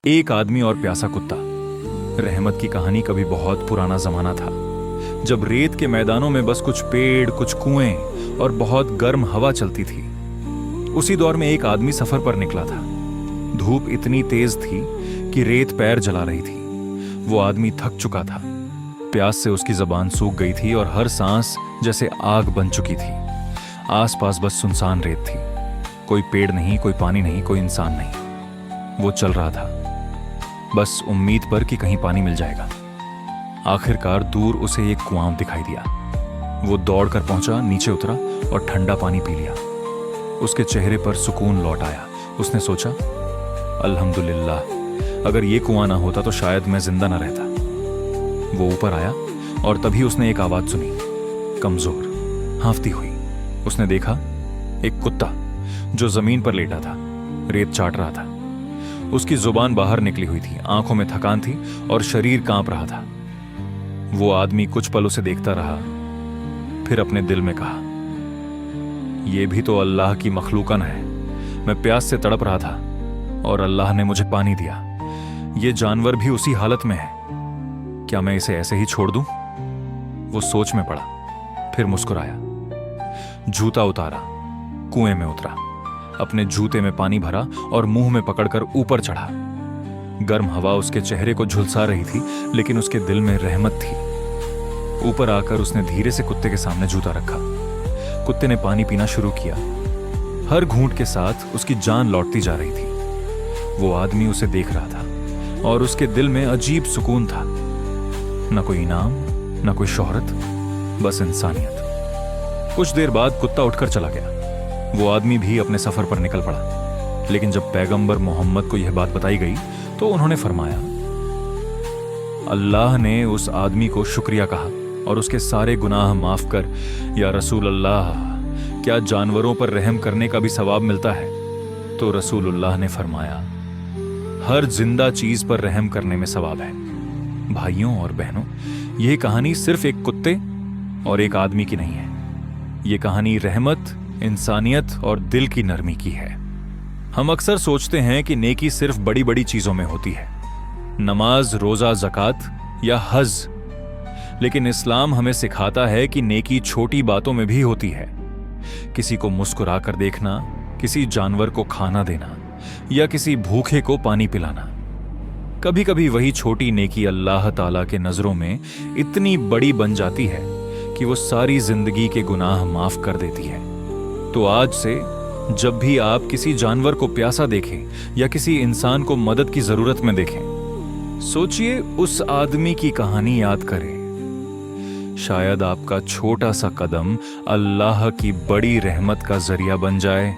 एक आदमी और प्यासा कुत्ता। रहमत की कहानी कभी बहुत पुराना जमाना था, जब रेत के मैदानों में बस कुछ पेड़, कुछ कुएं और बहुत गर्म हवा चलती थी। उसी दौर में एक आदमी सफर पर निकला था। धूप इतनी तेज थी कि रेत पैर जला रही थी। वो आदमी थक चुका था। प्यास से उसकी जबान सूख गई थी और हर सांस जैसे आग बन चुकी थी। आसपास बस सुनसान रेत थी। कोई पेड़ नहीं, कोई पानी नहीं, कोई इंसान नहीं। वो चल रहा था बस उम्मीद पर कि कहीं पानी मिल जाएगा। आखिरकार दूर उसे एक कुआं दिखाई दिया। वो दौड़कर पहुंचा, नीचे उतरा और ठंडा पानी पी लिया। उसके चेहरे पर सुकून लौट आया। उसने सोचा, अल्हम्दुलिल्लाह, अगर ये कुआं ना होता तो शायद मैं जिंदा ना रहता। वो ऊपर आया और तभी उसने एक आवाज सुनी, कमजोर, हांफती हुई। उसने देखा एक कुत्ता जो जमीन पर लेटा था, रेत चाट रहा था। उसकी जुबान बाहर निकली हुई थी, आंखों में थकान थी और शरीर कांप रहा था। वो आदमी कुछ पल उसे देखता रहा, फिर अपने दिल में कहा, यह भी तो अल्लाह की मखलूकन है। मैं प्यास से तड़प रहा था और अल्लाह ने मुझे पानी दिया। ये जानवर भी उसी हालत में है। क्या मैं इसे ऐसे ही छोड़ दूं? वो सोच में पड़ा, फिर मुस्कुराया। जूता उतारा, कुएं में उतरा, अपने जूते में पानी भरा और मुंह में पकड़कर ऊपर चढ़ा। गर्म हवा उसके चेहरे को झुलसा रही थी, लेकिन उसके दिल में रहमत थी। ऊपर आकर उसने धीरे से कुत्ते के सामने जूता रखा। कुत्ते ने पानी पीना शुरू किया। हर घूंट के साथ उसकी जान लौटती जा रही थी। वो आदमी उसे देख रहा था और उसके दिल में अजीब सुकून था। न कोई इनाम, न कोई शोहरत, बस इंसानियत। कुछ देर बाद कुत्ता उठकर चला गया। वो आदमी भी अपने सफर पर निकल पड़ा। लेकिन जब पैगंबर मोहम्मद को यह बात बताई गई तो उन्होंने फरमाया, अल्लाह ने उस आदमी को शुक्रिया कहा और उसके सारे गुनाह माफ कर। या रसूल अल्लाह, क्या जानवरों पर रहम करने का भी सवाब मिलता है? तो रसूलुल्लाह ने फरमाया, हर जिंदा चीज पर रहम करने में सवाब है। भाइयों और बहनों, यह कहानी सिर्फ एक कुत्ते और एक आदमी की नहीं है। यह कहानी रहमत, इंसानियत और दिल की नरमी की है। हम अक्सर सोचते हैं कि नेकी सिर्फ बड़ी बड़ी चीजों में होती है, नमाज, रोजा, ज़कात या हज। लेकिन इस्लाम हमें सिखाता है कि नेकी छोटी बातों में भी होती है। किसी को मुस्कुरा कर देखना, किसी जानवर को खाना देना या किसी भूखे को पानी पिलाना। कभी कभी वही छोटी नेकी अल्लाह ताला के नजरों में इतनी बड़ी बन जाती है कि वो सारी जिंदगी के गुनाह माफ कर देती है। तो आज से जब भी आप किसी जानवर को प्यासा देखें या किसी इंसान को मदद की जरूरत में देखें, सोचिए उस आदमी की कहानी याद करें। शायद आपका छोटा सा कदम अल्लाह की बड़ी रहमत का जरिया बन जाए।